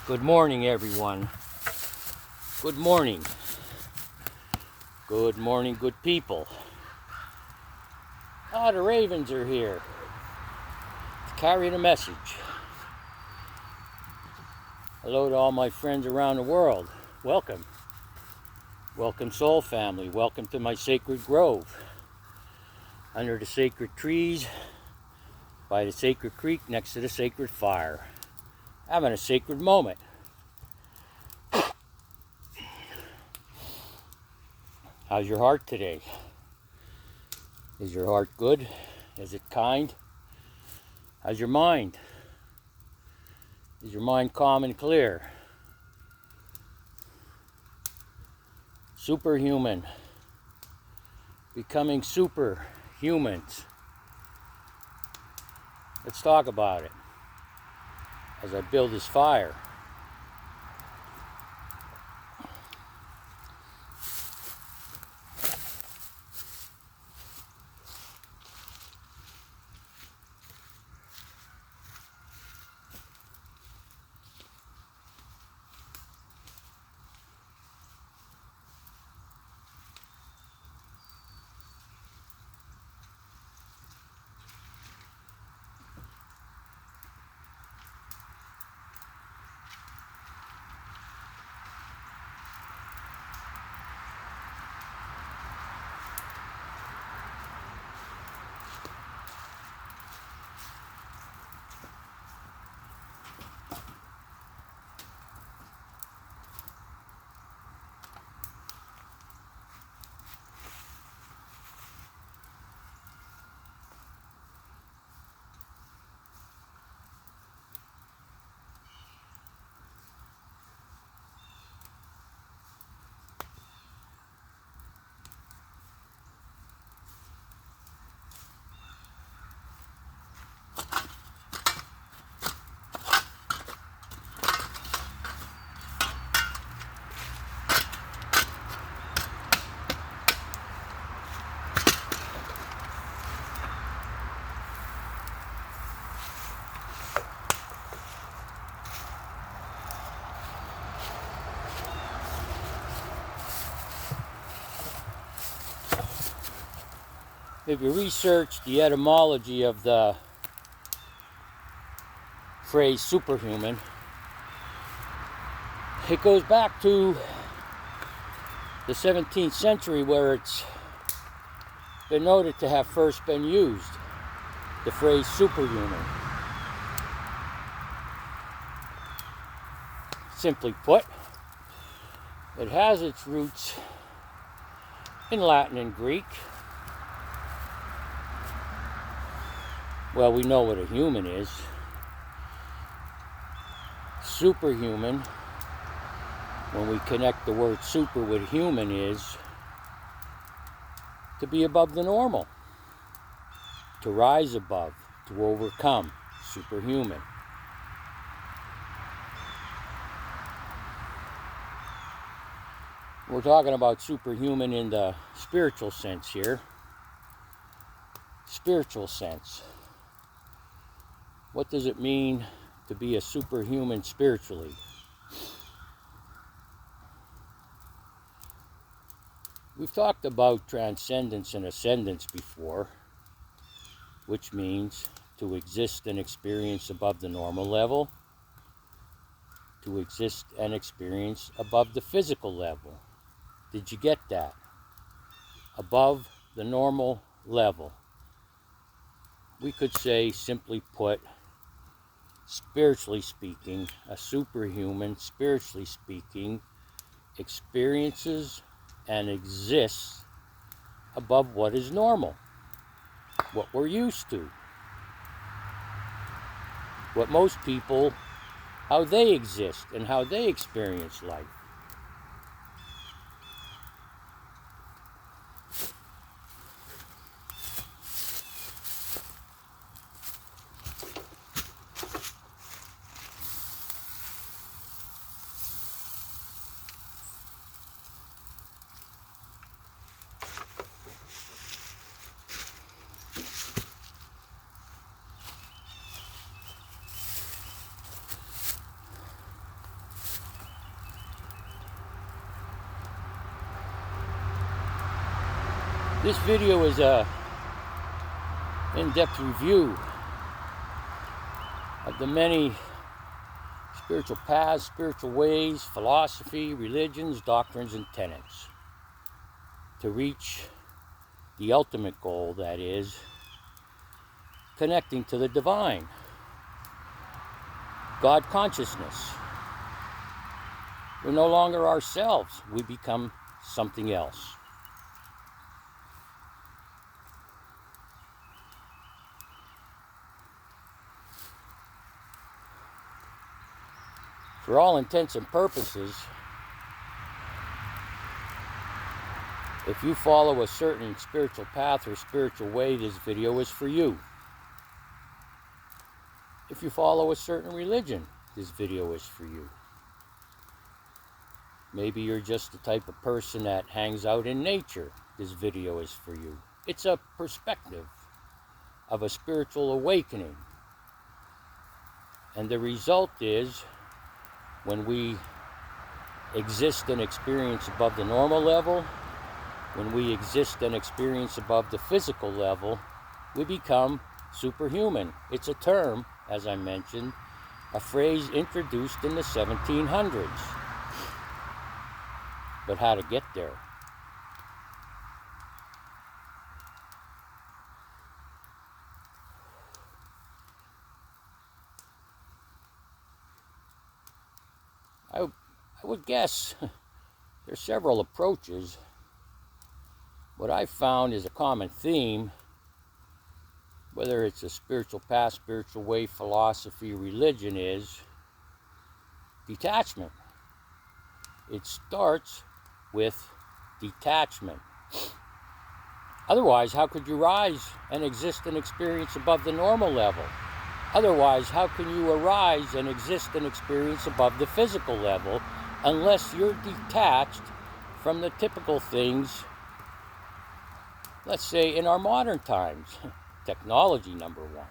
Good morning, everyone. Good morning. Good morning, good people. The ravens are here to carry the message. Hello to all my friends around the world. Welcome. Welcome, soul family. Welcome to my sacred grove. Under the sacred trees, by the sacred creek, next to the sacred fire. Having a sacred moment. How's your heart today? Is your heart good? Is it kind? How's your mind? Is your mind calm and clear? Superhuman. Becoming superhumans. Let's talk about it as I build this fire. If you research the etymology of the phrase superhuman, it goes back to the 17th century, where it's been noted to have first been used, the phrase superhuman. Simply put, it has its roots in Latin and Greek. Well, we know what a human is. Superhuman, when we connect the word super with human, is to be above the normal, to rise above, to overcome. Superhuman. We're talking about superhuman in the spiritual sense here. Spiritual sense. What does it mean to be a superhuman spiritually? We've talked about transcendence and ascendance before, which means to exist and experience above the normal level, to exist and experience above the physical level. Did you get that? Above the normal level. We could say, simply put, spiritually speaking, a superhuman, spiritually speaking, experiences and exists above what is normal, what we're used to, what most people, how they exist and how they experience life. This video is a in-depth review of the many spiritual paths, spiritual ways, philosophy, religions, doctrines, and tenets to reach the ultimate goal, that is, connecting to the divine, God consciousness. We're no longer ourselves. We become something else. For all intents and purposes, if you follow a certain spiritual path or spiritual way, this video is for you. If you follow a certain religion, this video is for you. Maybe you're just the type of person that hangs out in nature, this video is for you. It's a perspective of a spiritual awakening. And the result is, when we exist and experience above the normal level, when we exist and experience above the physical level, we become superhuman. It's a term, as I mentioned, a phrase introduced in the 1700s. But how to get there? I would guess there's several approaches. What I've found is a common theme, whether it's a spiritual path, spiritual way, philosophy, religion, is detachment. It starts with detachment. Otherwise, how could you rise and exist and experience above the normal level? Otherwise, how can you arise and exist and experience above the physical level unless you're detached from the typical things, let's say, in our modern times? Technology, number one.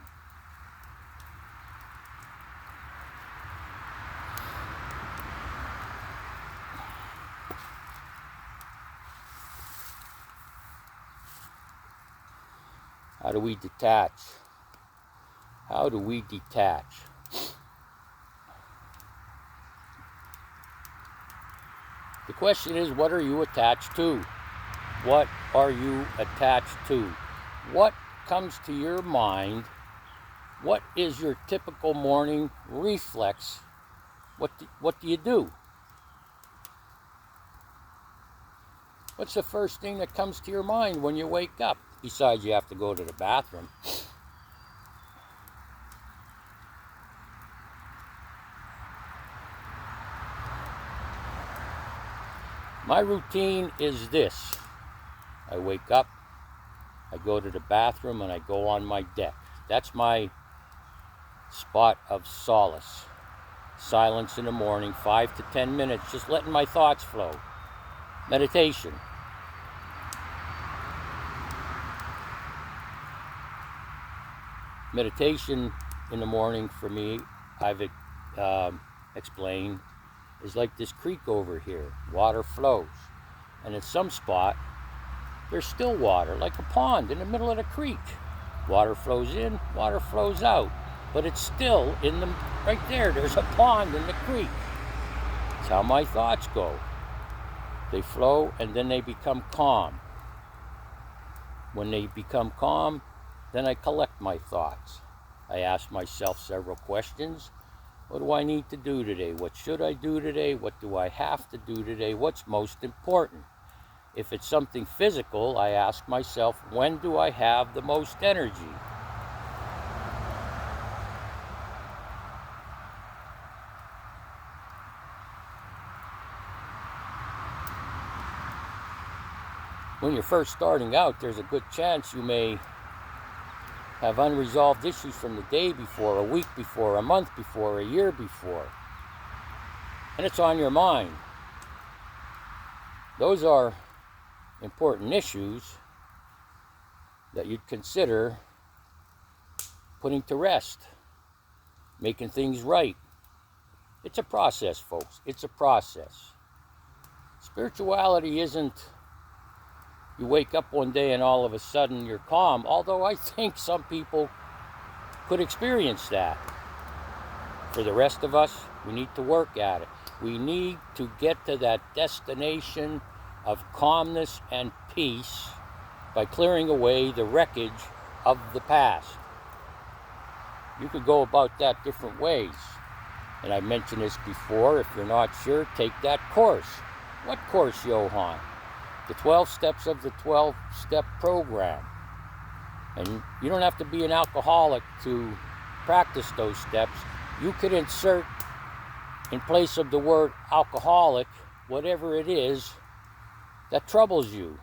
How do we detach? How do we detach? The question is, what are you attached to? What are you attached to? What comes to your mind? What is your typical morning reflex? What do you do? What's the first thing that comes to your mind when you wake up? Besides, you have to go to the bathroom. My routine is this. I wake up, I go to the bathroom, and I go on my deck. That's my spot of solace. Silence in the morning, 5 to 10 minutes, just letting my thoughts flow. Meditation. Meditation in the morning for me, I've explained, is like this creek over here. Water flows. And at some spot, there's still water, like a pond in the middle of the creek. Water flows in, water flows out. But it's still in the, right there, there's a pond in the creek. That's how my thoughts go. They flow and then they become calm. When they become calm, then I collect my thoughts. I ask myself several questions. What do I need to do today? What should I do today? What do I have to do today? What's most important? If it's something physical, I ask myself, when do I have the most energy? When you're first starting out, there's a good chance you may have unresolved issues from the day before, a week before, a month before, a year before. And it's on your mind. Those are important issues that you'd consider putting to rest, making things right. It's a process, folks. It's a process. Spirituality isn't you wake up one day and all of a sudden you're calm, although I think some people could experience that. For the rest of us, we need to work at it. We need to get to that destination of calmness and peace by clearing away the wreckage of the past. You could go about that different ways. And I mentioned this before. If you're not sure, take that course. What course, Johan? The 12 steps of the 12-step program. And you don't have to be an alcoholic to practice those steps. You could insert, in place of the word alcoholic, whatever it is that troubles you.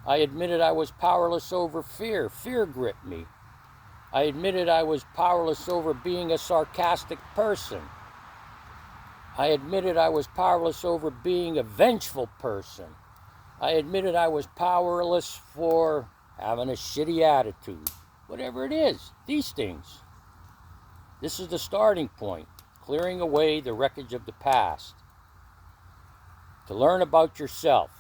I admitted I was powerless over fear. Fear gripped me. I admitted I was powerless over being a sarcastic person. I admitted I was powerless over being a vengeful person. I admitted I was powerless for having a shitty attitude. Whatever it is, these things. This is the starting point, clearing away the wreckage of the past. To learn about yourself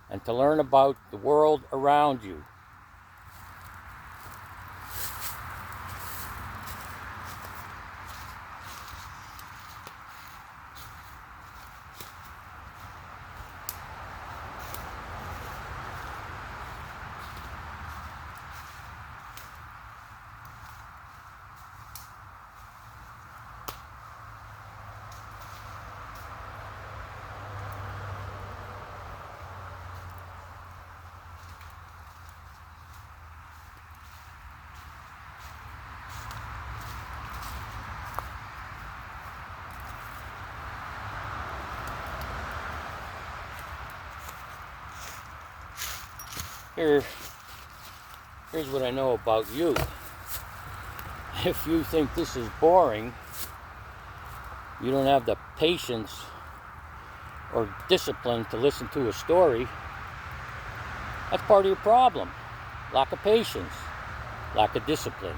and to learn about the world around you. Here's what I know about you. If you think this is boring, you don't have the patience or discipline to listen to a story, that's part of your problem. Lack of patience, lack of discipline.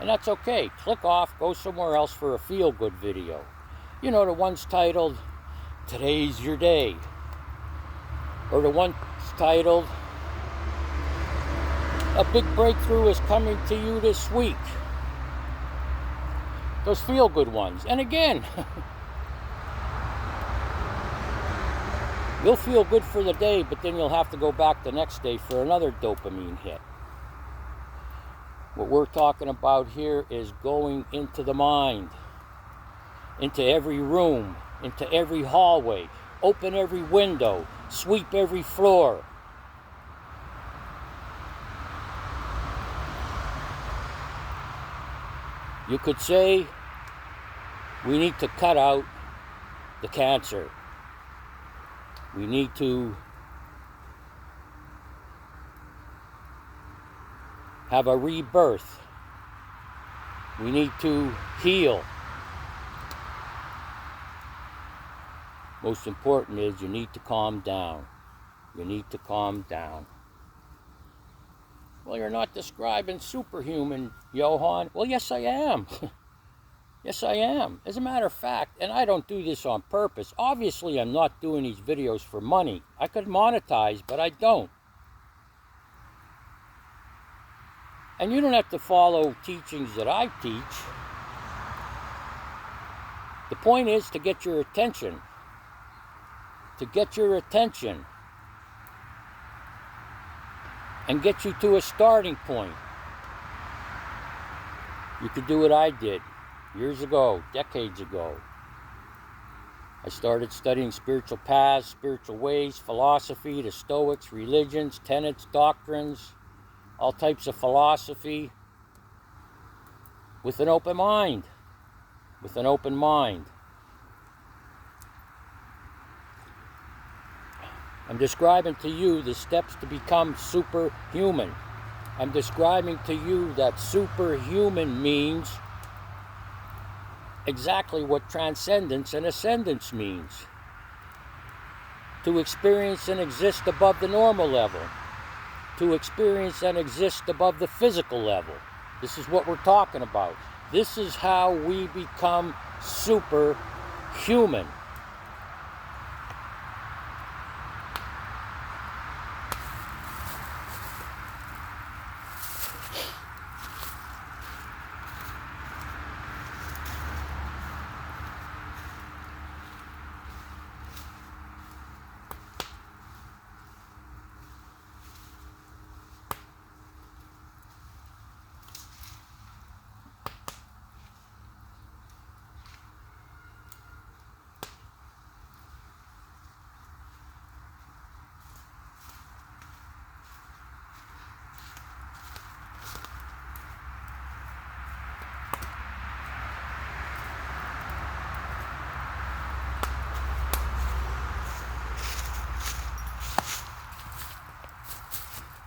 And that's okay. Click off, go somewhere else for a feel-good video. You know, the ones titled, Today's Your Day. Or the ones titled, A Big Breakthrough is Coming to You This Week. Those feel-good ones. And again, you'll feel good for the day, but then you'll have to go back the next day for another dopamine hit. What we're talking about here is going into the mind, into every room, into every hallway, open every window, sweep every floor. You could say we need to cut out the cancer. We need to have a rebirth. We need to heal. Most important is you need to calm down. You need to calm down. Well, you're not describing superhuman, Johan. Well, yes, I am. Yes, I am. As a matter of fact, and I don't do this on purpose. Obviously, I'm not doing these videos for money. I could monetize, but I don't. And you don't have to follow teachings that I teach. The point is to get your attention. To get your attention. And get you to a starting point. You could do what I did years ago, decades ago. I started studying spiritual paths, spiritual ways, philosophy, the Stoics, religions, tenets, doctrines, all types of philosophy, with an open mind. With an open mind. I'm describing to you the steps to become superhuman. I'm describing to you that superhuman means exactly what transcendence and ascendance means. To experience and exist above the normal level. To experience and exist above the physical level. This is what we're talking about. This is how we become superhuman.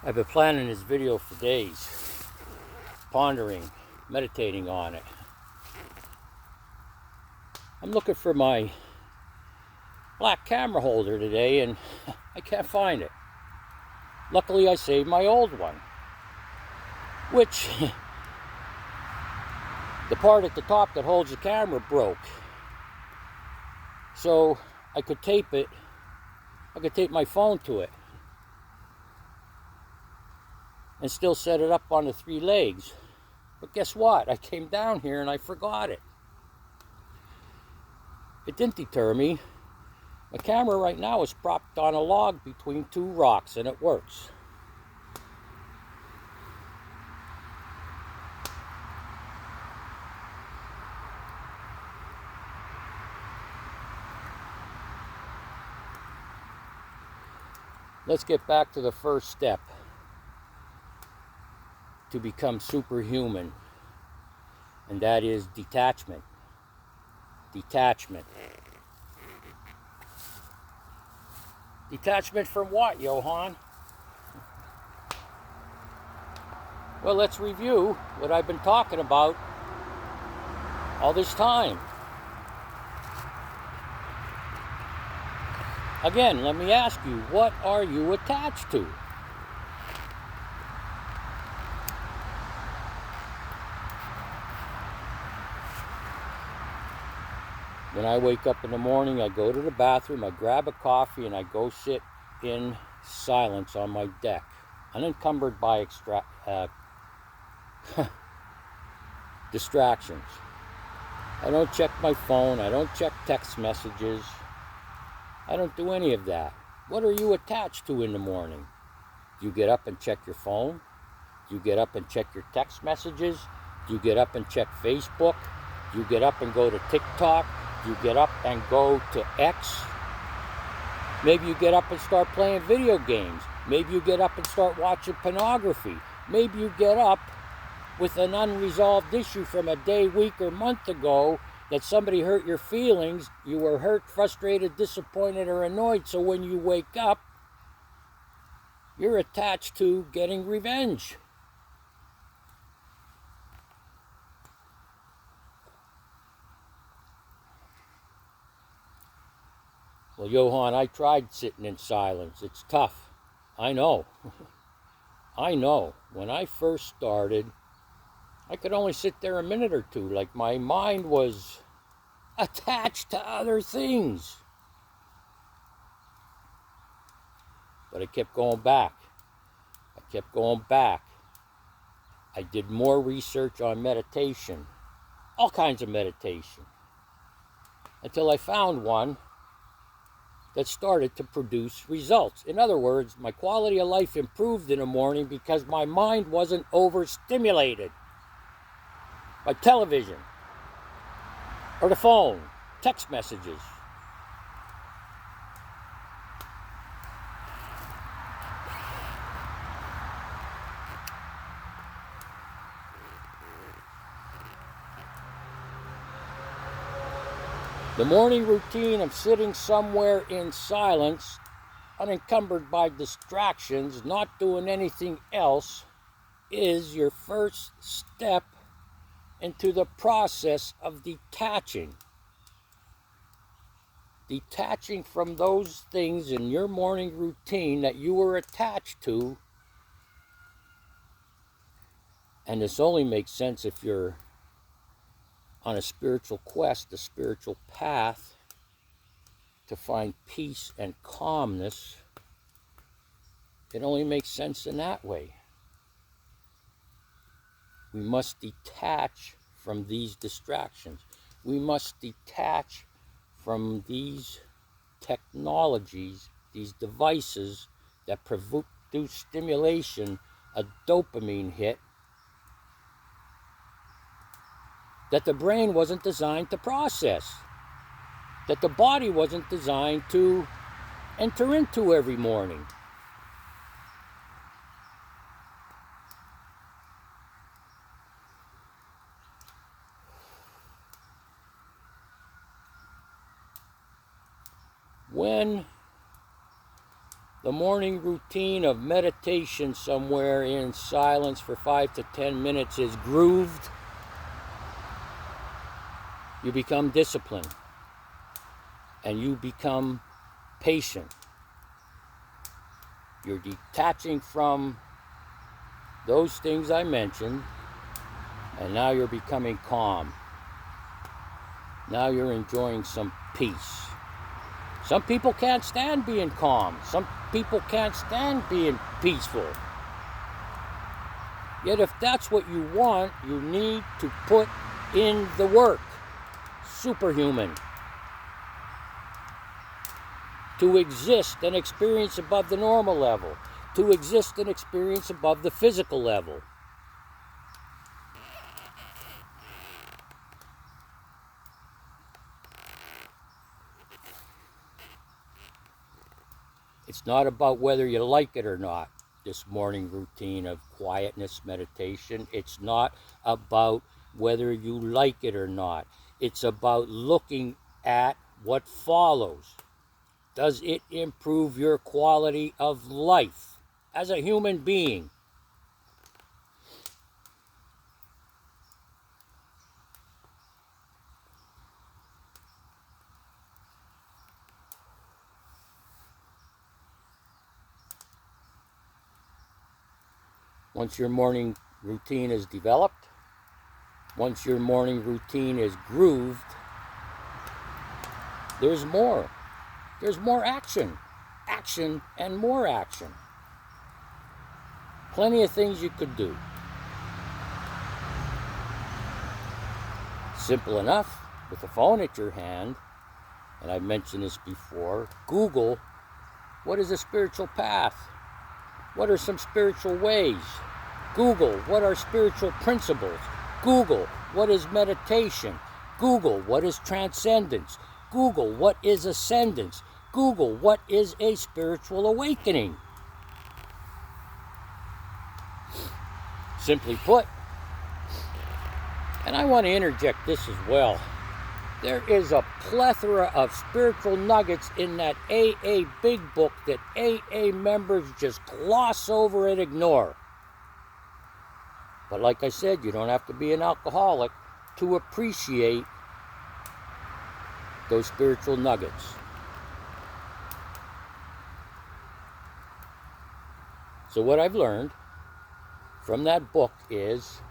I've been planning this video for days, pondering, meditating on it. I'm looking for my black camera holder today and I can't find it. Luckily I saved my old one, which the part at the top that holds the camera broke. So I could tape it, I could tape my phone to it and still set it up on the 3 legs. But guess what? I came down here and I forgot it. It didn't deter me. My camera right now is propped on a log between 2 rocks and it works. Let's get back to the first step to become superhuman, and that is detachment. Detachment. Detachment from what, Johan? Well, let's review what I've been talking about all this time. Again, let me ask you, what are you attached to? When I wake up in the morning, I go to the bathroom, I grab a coffee, and I go sit in silence on my deck, unencumbered by distractions. I don't check my phone, I don't check text messages, I don't do any of that. What are you attached to in the morning? Do you get up and check your phone? Do you get up and check your text messages? Do you get up and check Facebook? Do you get up and go to TikTok? Do you get up and go to X? Maybe you get up and start playing video games. Maybe you get up and start watching pornography. Maybe you get up with an unresolved issue from a day, week, or month ago that somebody hurt your feelings. You were hurt, frustrated, disappointed, or annoyed. So when you wake up, you're attached to getting revenge. Well, Johan, I tried sitting in silence. It's tough. I know. I know. When I first started, I could only sit there a minute or two. Like my mind was attached to other things. But I kept going back. I kept going back. I did more research on meditation. All kinds of meditation. Until I found one that started to produce results. In other words, my quality of life improved in the morning because my mind wasn't overstimulated by television or the phone, text messages. The morning routine of sitting somewhere in silence, unencumbered by distractions, not doing anything else, is your first step into the process of detaching. Detaching from those things in your morning routine that you were attached to. And this only makes sense if you're on a spiritual quest, a spiritual path to find peace and calmness. It only makes sense in that way. We must detach from these distractions. We must detach from these technologies, these devices that produce stimulation, a dopamine hit that the brain wasn't designed to process, that the body wasn't designed to enter into every morning. When the morning routine of meditation somewhere in silence for 5 to 10 minutes is grooved, you become disciplined and you become patient. You're detaching from those things I mentioned, and now you're becoming calm. Now you're enjoying some peace. Some people can't stand being calm. Some people can't stand being peaceful. Yet if that's what you want, you need to put in the work. Superhuman. To exist and experience above the normal level. To exist and experience above the physical level. It's not about whether you like it or not, this morning routine of quietness meditation. It's not about whether you like it or not. It's about looking at what follows. Does it improve your quality of life as a human being? Once your morning routine is developed, once your morning routine is grooved, there's more. There's more action. Action and more action. Plenty of things you could do. Simple enough, with a phone at your hand, and I've mentioned this before, Google, what is a spiritual path? What are some spiritual ways? Google, what are spiritual principles? Google, what is meditation? Google, what is transcendence? Google, what is ascendance? Google, what is a spiritual awakening? Simply put, and I want to interject this as well, there is a plethora of spiritual nuggets in that AA Big Book that AA members just gloss over and ignore. But like I said, you don't have to be an alcoholic to appreciate those spiritual nuggets. So what I've learned from that book is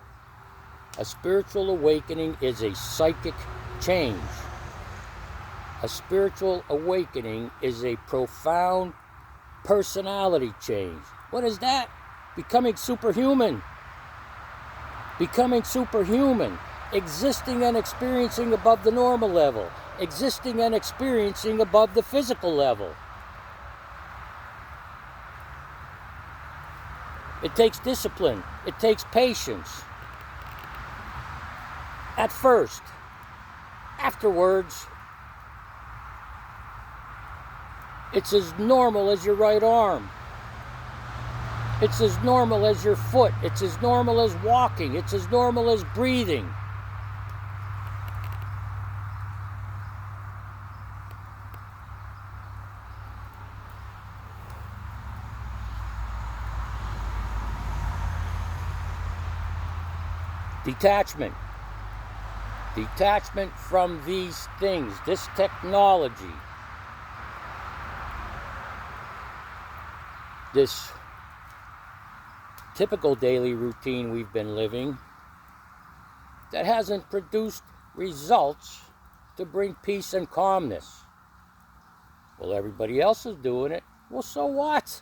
a spiritual awakening is a psychic change. A spiritual awakening is a profound personality change. What is that? Becoming superhuman. Becoming superhuman. Existing and experiencing above the normal level. Existing and experiencing above the physical level. It takes discipline. It takes patience. At first. Afterwards, it's as normal as your right arm. It's as normal as your foot. It's as normal as walking. It's as normal as breathing. Detachment. Detachment from these things, this technology, this typical daily routine we've been living that hasn't produced results to bring peace and calmness. Well, everybody else is doing it. Well, so what?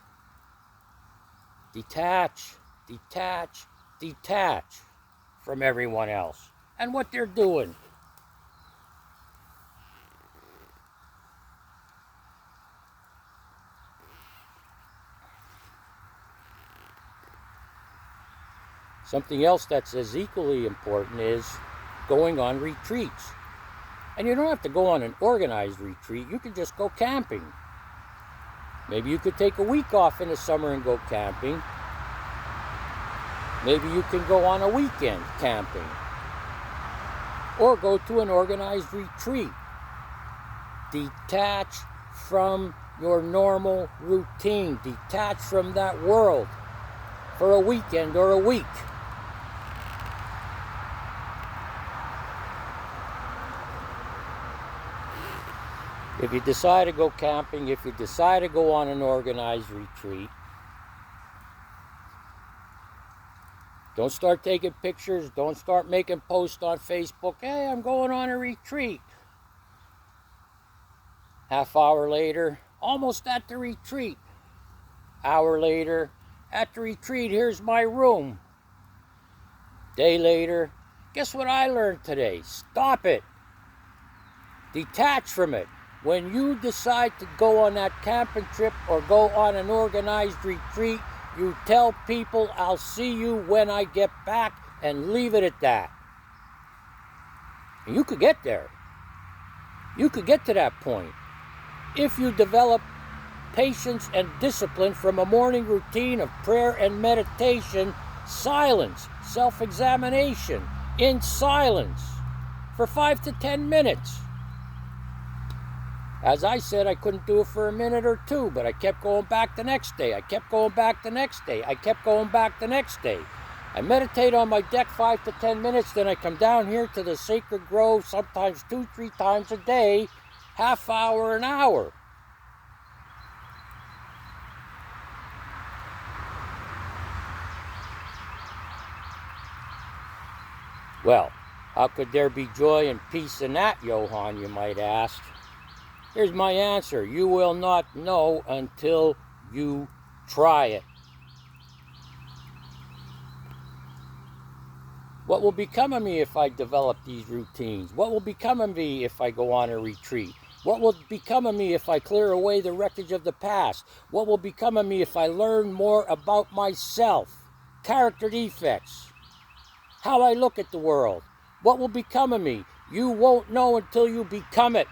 Detach, detach, detach from everyone else and what they're doing. Something else that's as equally important is going on retreats. And you don't have to go on an organized retreat. You can just go camping. Maybe you could take a week off in the summer and go camping. Maybe you can go on a weekend camping. Or go to an organized retreat. Detach from your normal routine. Detach from that world for a weekend or a week. If you decide to go camping, if you decide to go on an organized retreat, don't start taking pictures. Don't start making posts on Facebook. Hey, I'm going on a retreat. Half hour later, almost at the retreat. Hour later, at the retreat, here's my room. Day later, guess what I learned today? Stop it. Detach from it. When you decide to go on that camping trip or go on an organized retreat, you tell people, I'll see you when I get back, and leave it at that. And you could get there. You could get to that point if you develop patience and discipline from a morning routine of prayer and meditation, silence, self-examination, in silence for 5 to 10 minutes. As I said, I couldn't do it for a minute or two, but I kept going back the next day. I kept going back the next day. I kept going back the next day. I meditate on my deck 5 to 10 minutes, then I come down here to the sacred grove sometimes 2-3 times a day, half hour, an hour. Well, how could there be joy and peace in that, Johann, you might ask? Here's my answer. You will not know until you try it. What will become of me if I develop these routines? What will become of me if I go on a retreat? What will become of me if I clear away the wreckage of the past? What will become of me if I learn more about myself, character defects, how I look at the world? What will become of me? You won't know until you become it.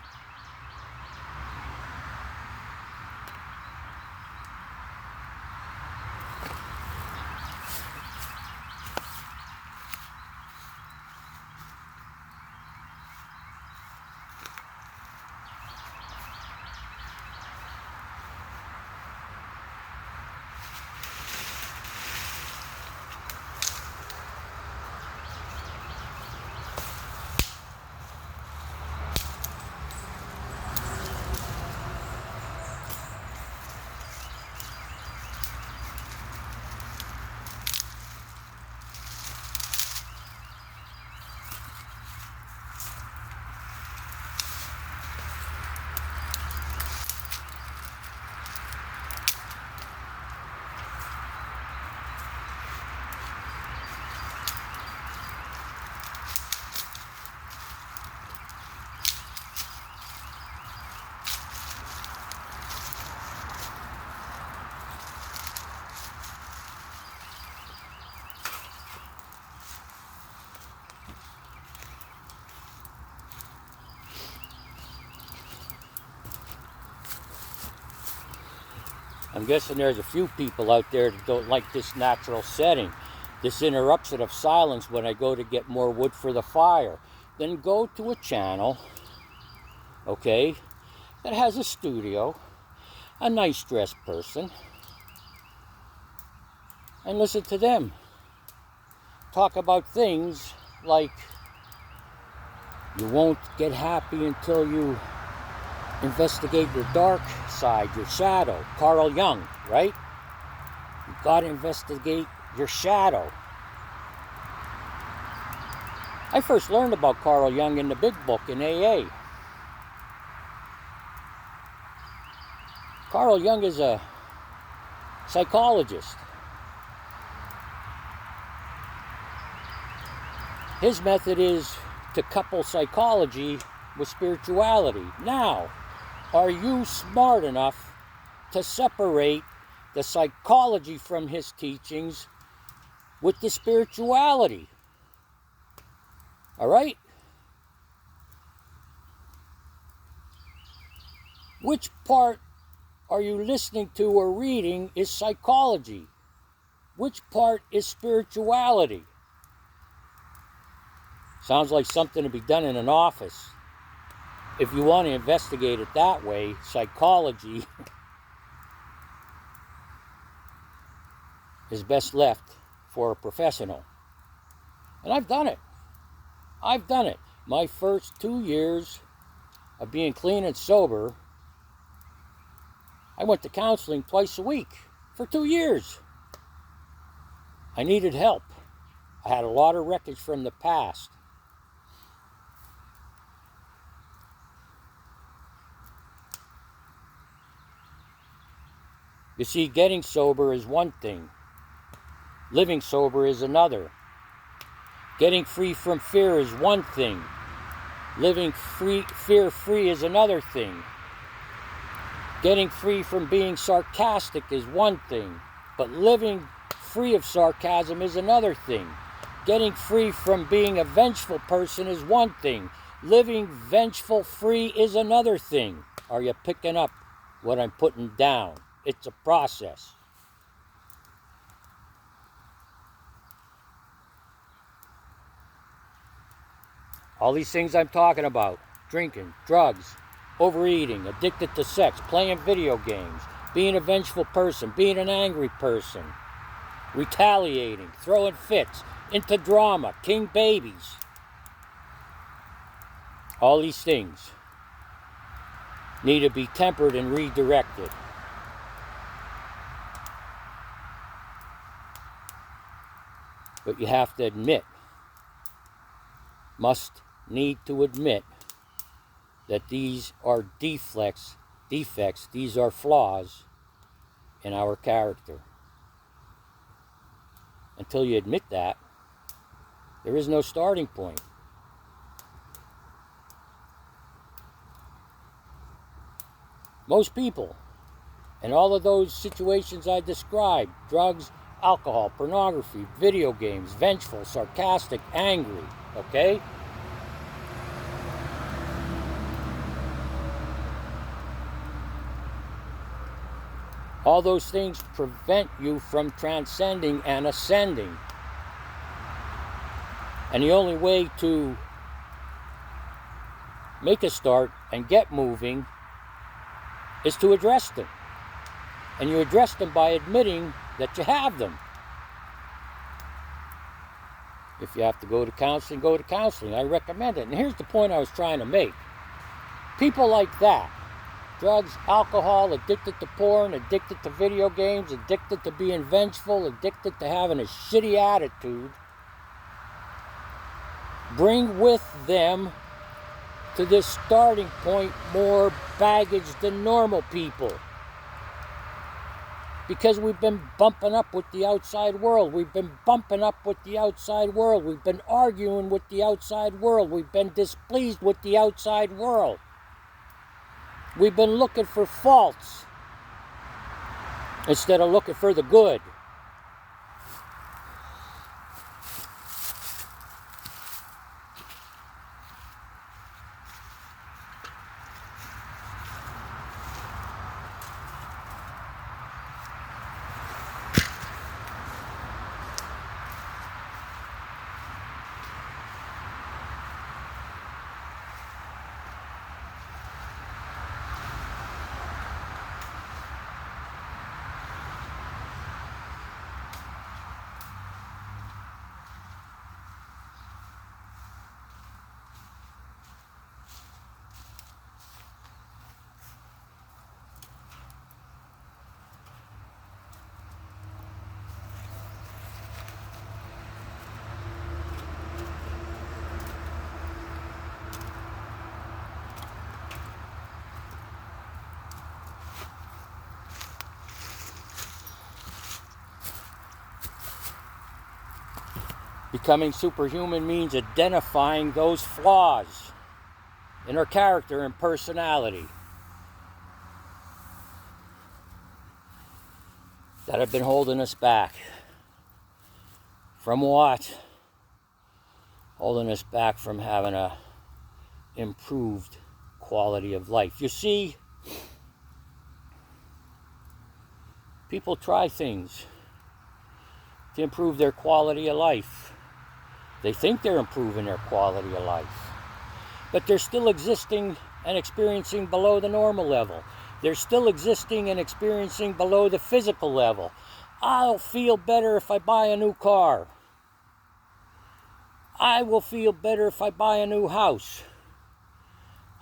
I'm guessing there's a few people out there that don't like this natural setting, this interruption of silence when I go to get more wood for the fire. Then go to a channel, okay, that has a studio, a nice dressed person, and listen to them talk about things like you won't get happy until you investigate your dark side, your shadow. Carl Jung, right? You got to investigate your shadow. I first learned about Carl Jung in the big book in AA. Carl Jung is a psychologist. His method is to couple psychology with spirituality. Now, are you smart enough to separate the psychology from his teachings with the spirituality? All right? Which part are you listening to or reading is psychology? Which part is spirituality? Sounds like something to be done in an office. If you want to investigate it that way, psychology is best left for a professional. And I've done it. I've done it. My first 2 years of being clean and sober, I went to counseling twice a week for 2 years. I needed help. I had a lot of wreckage from the past. You see, getting sober is one thing. Living sober is another. Getting free from fear is one thing. Living fear-free is another thing. Getting free from being sarcastic is one thing, but living free of sarcasm is another thing. Getting free from being a vengeful person is one thing. Living vengeful-free is another thing. Are you picking up what I'm putting down? It's a process. All these things I'm talking about, drinking, drugs, overeating, addicted to sex, playing video games, being a vengeful person, being an angry person, retaliating, throwing fits, into drama, king babies. All these things need to be tempered and redirected. But you have to admit, need to admit that these are defects, these are flaws in our character. Until you admit that, there is no starting point. Most people, in all of those situations I described, drugs, alcohol, pornography, video games, vengeful, sarcastic, angry, okay? All those things prevent you from transcending and ascending. And the only way to make a start and get moving is to address them. And you address them by admitting that you have them. If you have to go to counseling, go to counseling. I recommend it. And here's the point I was trying to make. People like that, drugs, alcohol, addicted to porn, addicted to video games, addicted to being vengeful, addicted to having a shitty attitude, bring with them to this starting point more baggage than normal people. Because we've been bumping up with the outside world. We've been bumping up with the outside world. We've been arguing with the outside world. We've been displeased with the outside world. We've been looking for faults instead of looking for the good. Becoming superhuman means identifying those flaws in our character and personality that have been holding us back. From what? Holding us back from having a improved quality of life. You see, people try things to improve their quality of life. They think they're improving their quality of life, but they're still existing and experiencing below the normal level. They're still existing and experiencing below the physical level. I'll feel better if I buy a new car. I will feel better if I buy a new house.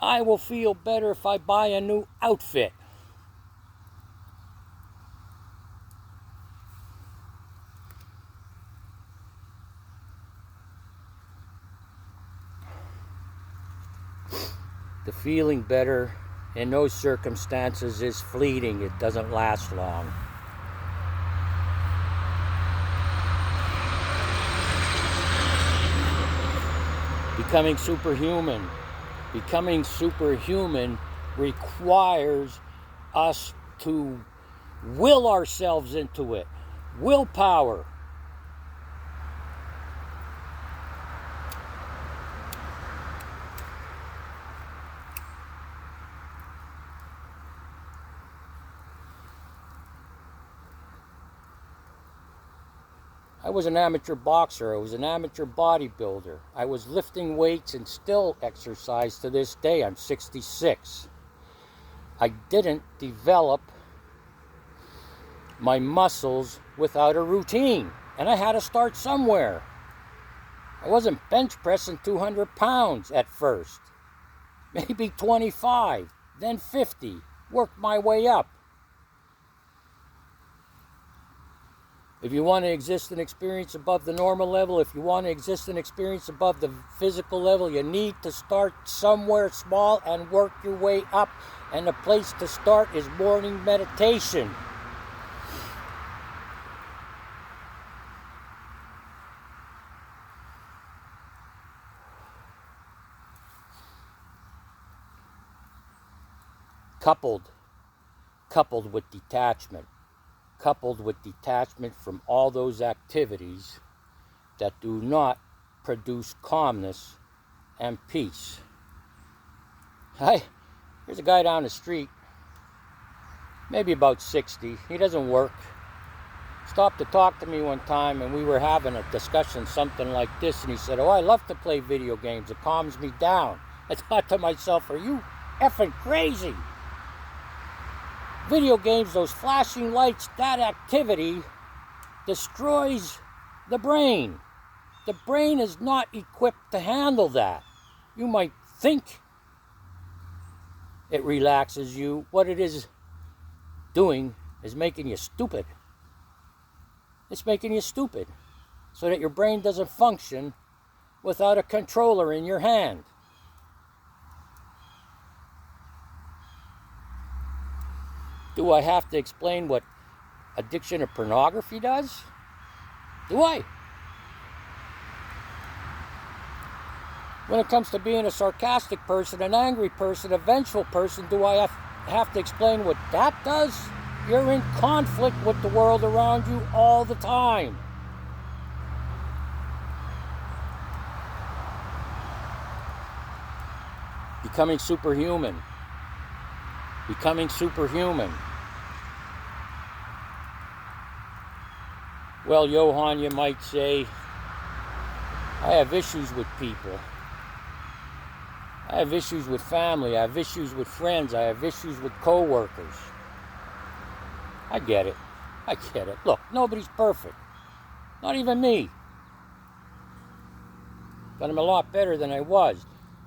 I will feel better if I buy a new outfit. The feeling better in those circumstances is fleeting. It doesn't last long. Becoming superhuman. Becoming superhuman requires us to will ourselves into it. Willpower. I was an amateur boxer. I was an amateur bodybuilder. I was lifting weights and still exercise to this day. I'm 66. I didn't develop my muscles without a routine, and I had to start somewhere. I wasn't bench pressing 200 pounds at first, maybe 25, then 50, worked my way up. If you want to exist and experience above the normal level, if you want to exist and experience above the physical level, you need to start somewhere small and work your way up. And the place to start is morning meditation. Coupled with detachment. Coupled with detachment from all those activities that do not produce calmness and peace. Here's a guy down the street, maybe about 60. He doesn't work. Stopped to talk to me one time, and we were having a discussion, something like this, and he said, "Oh, I love to play video games. It calms me down." I thought to myself, are you effing crazy? Video games, those flashing lights, that activity destroys the brain. The brain is not equipped to handle that. You might think it relaxes you. What it is doing is making you stupid. It's making you stupid so that your brain doesn't function without a controller in your hand. Do I have to explain what addiction to pornography does? Do I? When it comes to being a sarcastic person, an angry person, a vengeful person, do I have to explain what that does? You're in conflict with the world around you all the time. Becoming superhuman. Becoming superhuman. Well, Johann, you might say, I have issues with people. I have issues with family. I have issues with friends. I have issues with co-workers. I get it. I get it. Look, nobody's perfect. Not even me. But I'm a lot better than I was.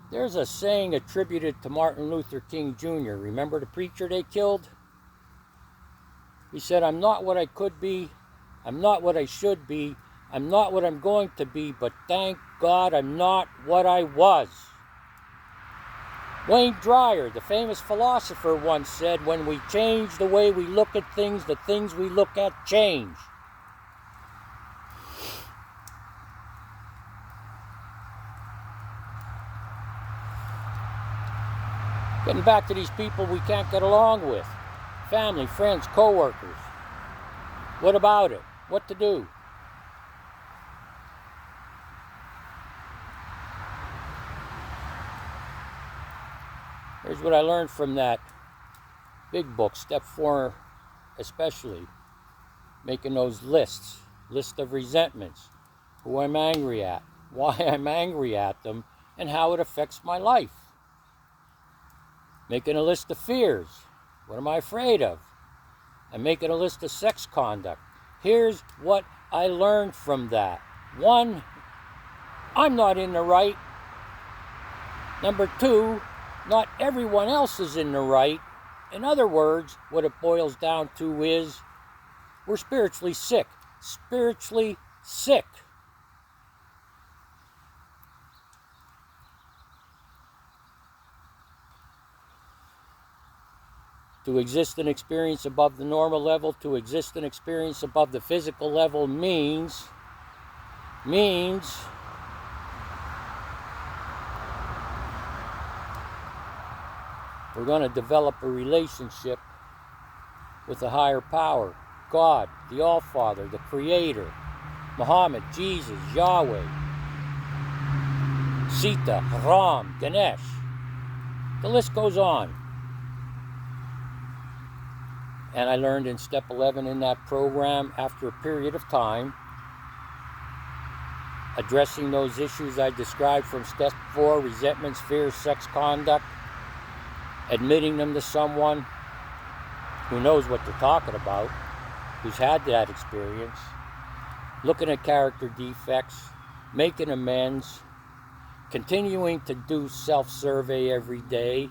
There's a saying attributed to Martin Luther King Jr. Remember the preacher they killed? He said, "I'm not what I could be. I'm not what I should be. I'm not what I'm going to be, but thank God I'm not what I was." Wayne Dyer, the famous philosopher, once said, "When we change the way we look at things, the things we look at change." Getting back to these people we can't get along with. Family, friends, co-workers. What about it? What to do? Here's what I learned from that big book, Step 4 especially. Making those lists. List of resentments. Who I'm angry at. Why I'm angry at them. And how it affects my life. Making a list of fears. What am I afraid of? I'm making a list of sex conduct. Here's what I learned from that. One, I'm not in the right. Number two, not everyone else is in the right. In other words, what it boils down to is we're spiritually sick. Spiritually sick. To exist and experience above the normal level, to exist and experience above the physical level means we're going to develop a relationship with a higher power. God, the All-Father, the Creator, Muhammad, Jesus, Yahweh, Sita, Ram, Ganesh. The list goes on. And I learned in step 11 in that program, after a period of time, addressing those issues I described from step 4, resentments, fears, sex conduct, admitting them to someone who knows what they're talking about, who's had that experience, looking at character defects, making amends, continuing to do self-survey every day.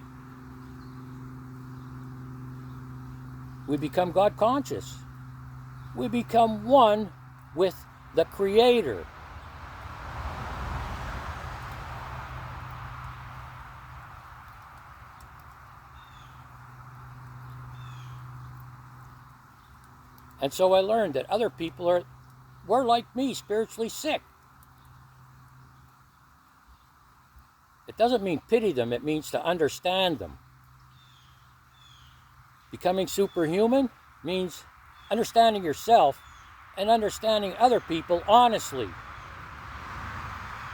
We become God conscious. We become one with the Creator. And so I learned that other people were like me, spiritually sick. It doesn't mean pity them, it means to understand them. Becoming superhuman means understanding yourself and understanding other people honestly,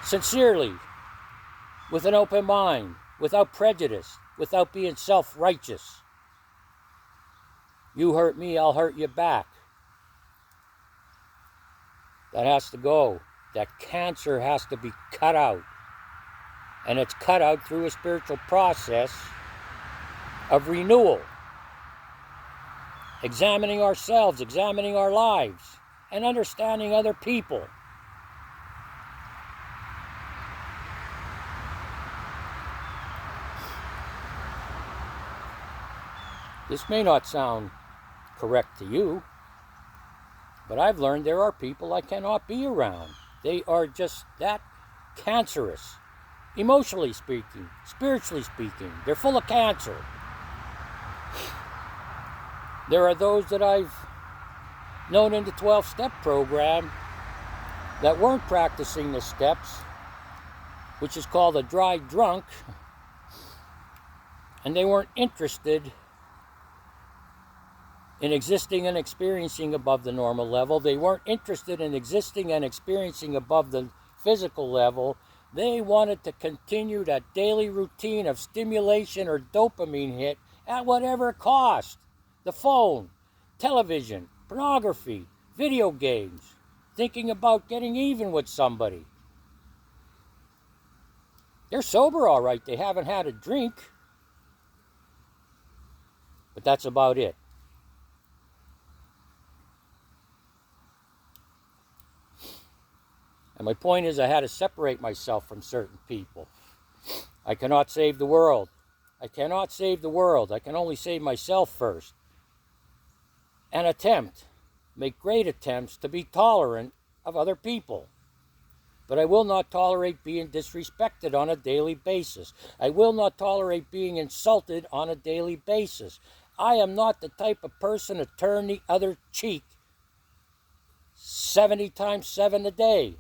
sincerely, with an open mind, without prejudice, without being self-righteous. You hurt me, I'll hurt you back. That has to go. That cancer has to be cut out. And it's cut out through a spiritual process of renewal. Examining ourselves, examining our lives, and understanding other people. This may not sound correct to you, but I've learned there are people I cannot be around. They are just that cancerous. Emotionally speaking, spiritually speaking, they're full of cancer. There are those that I've known in the 12-step program that weren't practicing the steps, which is called a dry drunk, and they weren't interested in existing and experiencing above the normal level. They weren't interested in existing and experiencing above the physical level. They wanted to continue that daily routine of stimulation or dopamine hit at whatever cost. The phone, television, pornography, video games, thinking about getting even with somebody. They're sober all right, they haven't had a drink, but that's about it. And my point is, I had to separate myself from certain people. I cannot save the world. I cannot save the world. I can only save myself first. And make great attempts to be tolerant of other people. But I will not tolerate being disrespected on a daily basis. I will not tolerate being insulted on a daily basis. I am not the type of person to turn the other cheek 70 times 7 a day.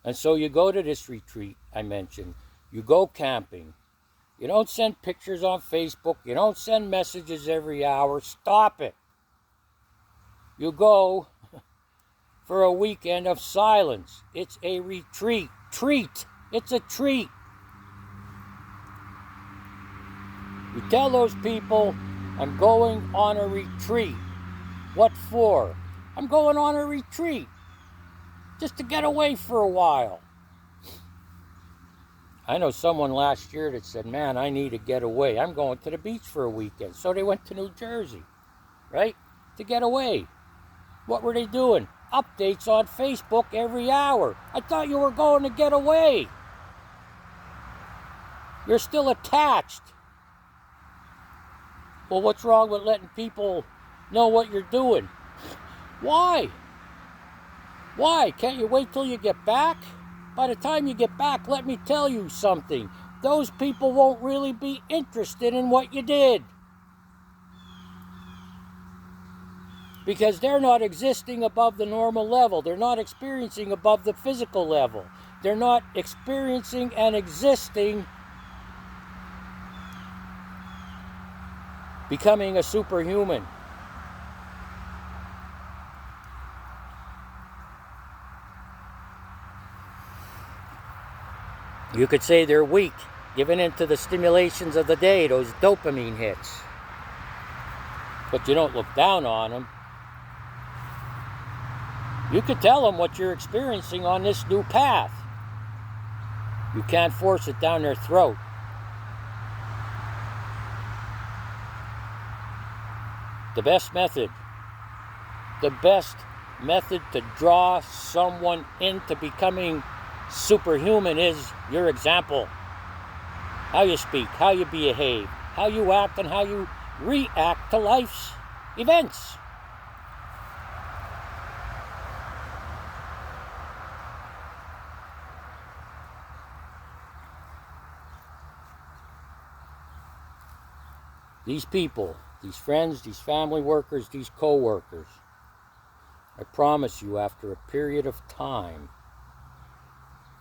And so you go to this retreat I mentioned. You go camping. You don't send pictures on Facebook. You don't send messages every hour. Stop it. You go for a weekend of silence. It's a retreat. Treat. It's a treat. You tell those people, I'm going on a retreat. What for? I'm going on a retreat. Just to get away for a while. I know someone last year that said, man, I need to get away. I'm going to the beach for a weekend. So they went to New Jersey, right? To get away. What were they doing? Updates on Facebook every hour. I thought you were going to get away. You're still attached. Well, what's wrong with letting people know what you're doing? Why? Why? Can't you wait till you get back? By the time you get back, let me tell you something. Those people won't really be interested in what you did. Because they're not existing above the normal level. They're not experiencing above the physical level. They're not experiencing and existing, becoming a superhuman. You could say they're weak, giving in to the stimulations of the day, those dopamine hits. But you don't look down on them. You could tell them what you're experiencing on this new path. You can't force it down their throat. The best method to draw someone into becoming superhuman is your example. How you speak, how you behave, how you act, and how you react to life's events. These people, these friends, these family workers, these co-workers, I promise you, after a period of time,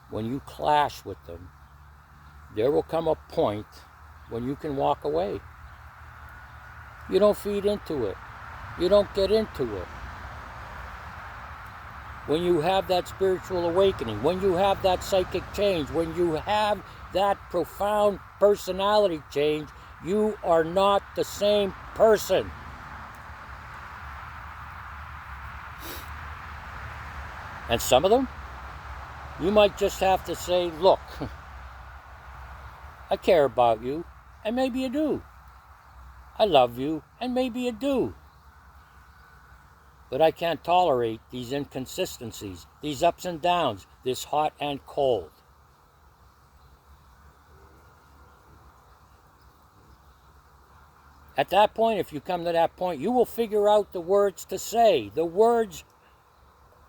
when you clash with them, there will come a point when you can walk away. You don't feed into it. You don't get into it. When you have that spiritual awakening, when you have that psychic change, when you have that profound personality change, you are not the same person. And some of them, you might just have to say, look, I care about you, and maybe you do. I love you, and maybe you do. But I can't tolerate these inconsistencies, these ups and downs, this hot and cold. At that point, if you come to that point, you will figure out the words to say. The words,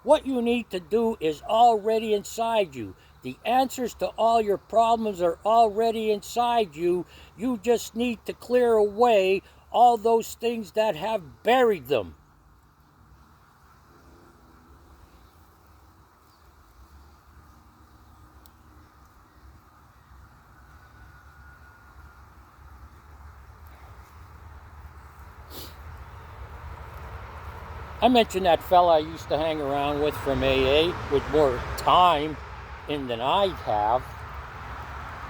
what you need to do is already inside you. The answers to all your problems are already inside you. You just need to clear away all those things that have buried them. I mentioned that fella I used to hang around with from AA with more time in than I have,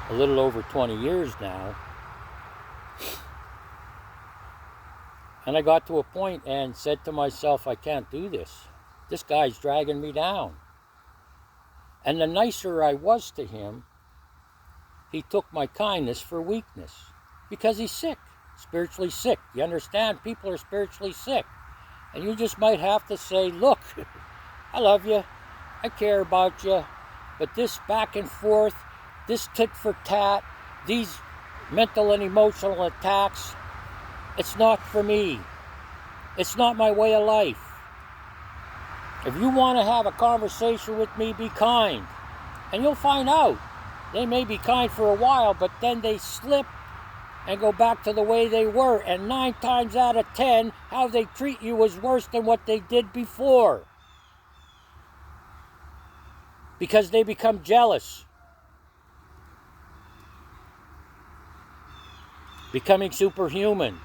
a little over 20 years now. And I got to a point and said to myself, I can't do this. This guy's dragging me down. And the nicer I was to him, he took my kindness for weakness. Because he's sick, spiritually sick. You understand? People are spiritually sick. And you just might have to say, look, I love you, I care about you, but this back and forth, this tit for tat, these mental and emotional attacks, it's not for me. It's not my way of life. If you want to have a conversation with me, be kind. And you'll find out. They may be kind for a while, but then they slip and go back to the way they were. And 9 times out of 10, how they treat you is worse than what they did before. Because they become jealous. Becoming superhuman.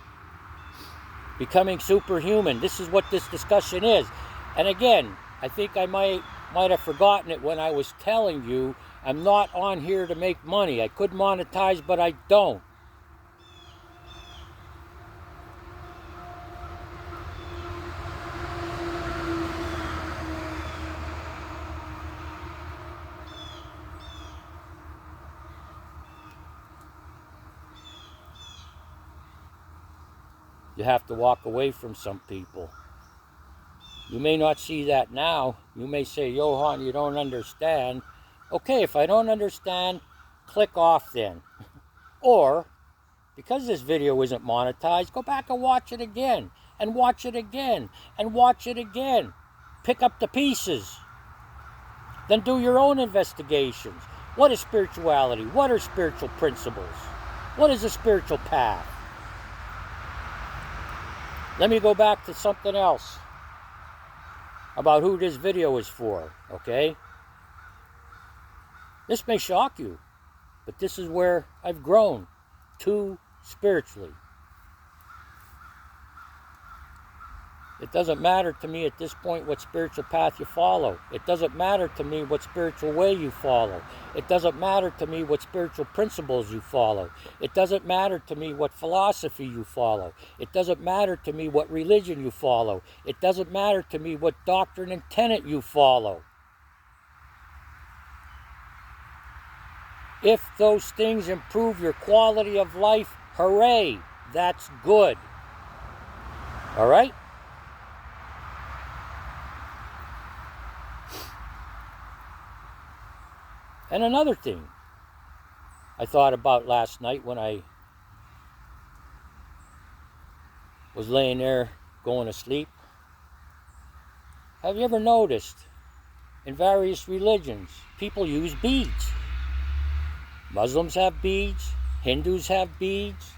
Becoming superhuman. This is what this discussion is. And again, I think I might have forgotten it when I was telling you, I'm not on here to make money. I could monetize, but I don't. You have to walk away from some people. You may not see that now. You may say, Johan, you don't understand. Okay, if I don't understand, click off then. Or, because this video isn't monetized, go back and watch it again. And watch it again. And watch it again. Pick up the pieces. Then do your own investigations. What is spirituality? What are spiritual principles? What is a spiritual path? Let me go back to something else about who this video is for, okay? This may shock you, but this is where I've grown to spiritually. It doesn't matter to me at this point what spiritual path you follow. It doesn't matter to me what spiritual way you follow. It doesn't matter to me what spiritual principles you follow. It doesn't matter to me what philosophy you follow. It doesn't matter to me what religion you follow. It doesn't matter to me what doctrine and tenet you follow. If those things improve your quality of life, hooray, that's good. All right? And another thing I thought about last night when I was laying there going to sleep. Have you ever noticed in various religions, people use beads? Muslims have beads, Hindus have beads,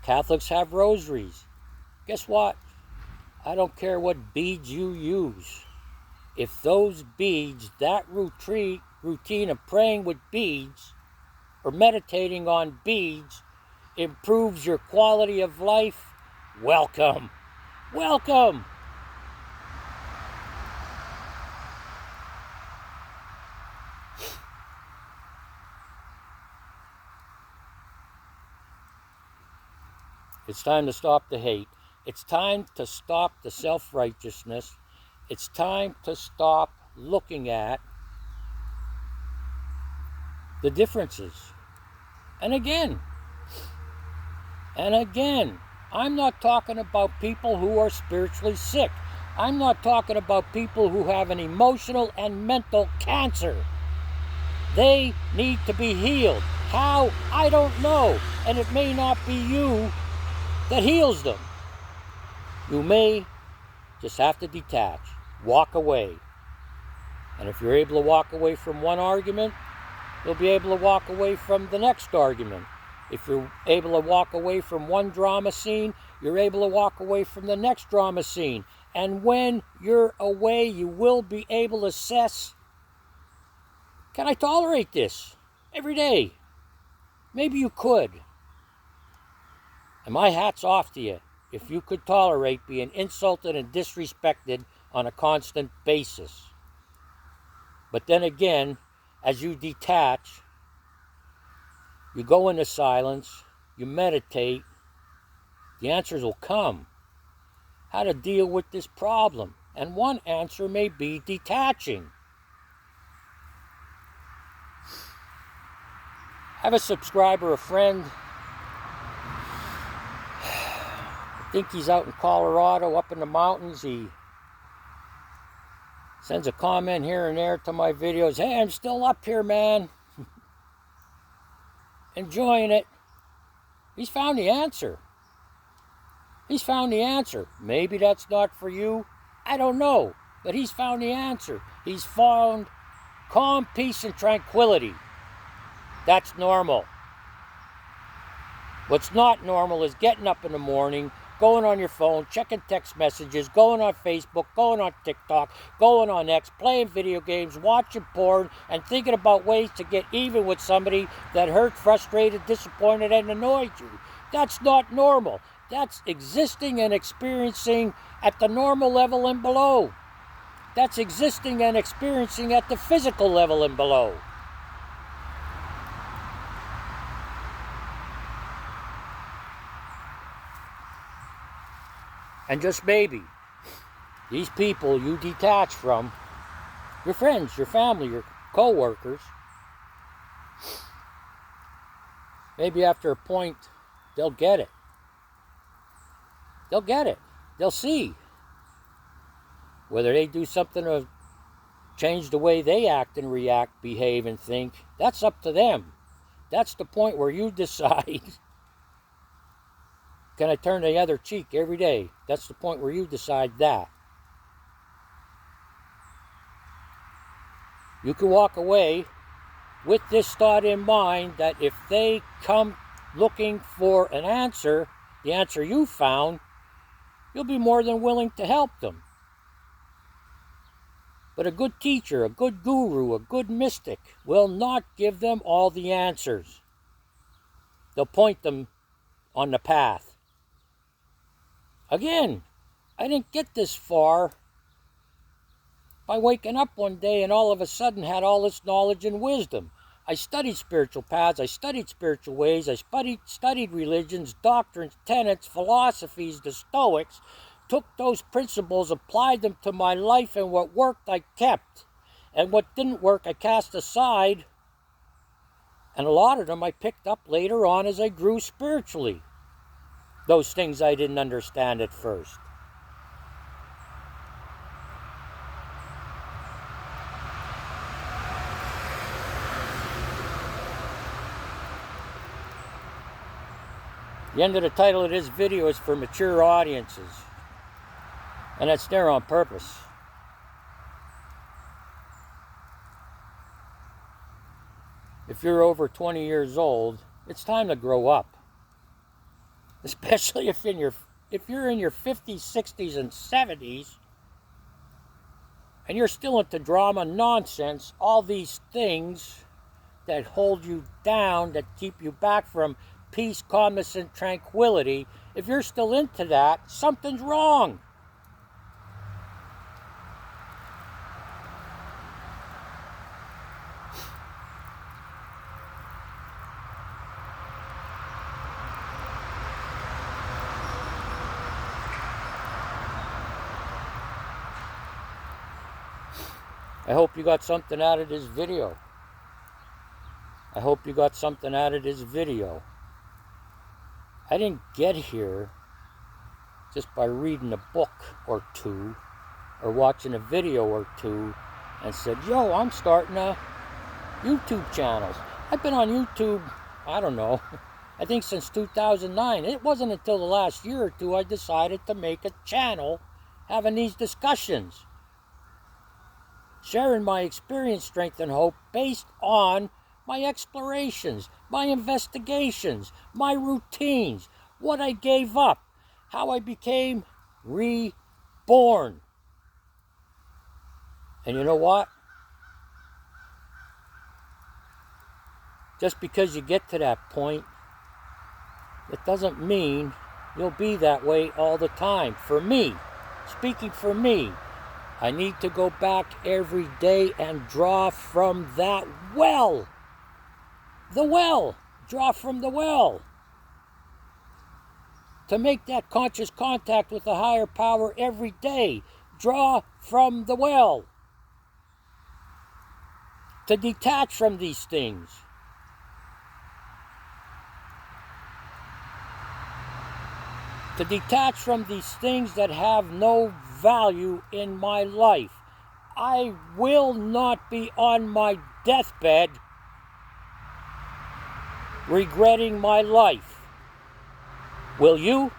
Catholics have rosaries. Guess what? I don't care what beads you use. If those beads, that routine of praying with beads or meditating on beads improves your quality of life, welcome. Welcome. It's time to stop the hate. It's time to stop the self-righteousness. It's time to stop looking at the differences. And again, I'm not talking about people who are spiritually sick. I'm not talking about people who have an emotional and mental cancer. They need to be healed. How? I don't know. And it may not be you that heals them. You may just have to detach, walk away. And if you're able to walk away from one argument, you'll be able to walk away from the next argument. If you're able to walk away from one drama scene, you're able to walk away from the next drama scene. And when you're away, you will be able to assess, can I tolerate this every day? Maybe you could. And my hat's off to you if you could tolerate being insulted and disrespected on a constant basis. But then again, as you detach, you go into silence, you meditate, the answers will come. How to deal with this problem. And one answer may be detaching. I have a subscriber, a friend, I think he's out in Colorado, up in the mountains. He sends a comment here and there to my videos. Hey, I'm still up here, man. Enjoying it. He's found the answer. He's found the answer. Maybe that's not for you. I don't know. But he's found the answer. He's found calm, peace, and tranquility. That's normal. What's not normal is getting up in the morning, going on your phone, checking text messages, going on Facebook, going on TikTok, going on X, playing video games, watching porn, and thinking about ways to get even with somebody that hurt, frustrated, disappointed, and annoyed you. That's not normal. That's existing and experiencing at the normal level and below. That's existing and experiencing at the physical level and below. And just maybe, these people you detach from, your friends, your family, your co-workers, maybe after a point, they'll get it. They'll get it. They'll see. Whether they do something to change the way they act and react, behave, and think, that's up to them. That's the point where you decide, can I turn the other cheek every day? That's the point where you decide that. You can walk away with this thought in mind that if they come looking for an answer, the answer you found, you'll be more than willing to help them. But a good teacher, a good guru, a good mystic will not give them all the answers. They'll point them on the path. Again, I didn't get this far by waking up one day and all of a sudden had all this knowledge and wisdom. I studied spiritual paths, I studied spiritual ways, I studied religions, doctrines, tenets, philosophies, the Stoics, took those principles, applied them to my life, and what worked I kept. And what didn't work I cast aside. And a lot of them I picked up later on as I grew spiritually. Those things I didn't understand at first. The end of the title of this video is for mature audiences. And that's there on purpose. If you're over 20 years old, it's time to grow up. Especially if you're in your 50s, 60s, and 70s, and you're still into drama, nonsense, all these things that hold you down, that keep you back from peace, calmness, and tranquility. If you're still into that, something's wrong. I hope you got something out of this video. I hope you got something out of this video. I didn't get here just by reading a book or two or watching a video or two and said, yo, I'm starting a YouTube channel. I've been on YouTube, I don't know, I think since 2009. It wasn't until the last year or two I decided to make a channel having these discussions. Sharing my experience, strength, and hope based on my explorations, my investigations, my routines, what I gave up, how I became reborn. And you know what? Just because you get to that point, it doesn't mean you'll be that way all the time. For me, speaking for me, I need to go back every day and draw from that well. The well. Draw from the well. To make that conscious contact with the higher power every day. Draw from the well. To detach from these things. To detach from these things that have no value in my life. I will not be on my deathbed regretting my life. Will you?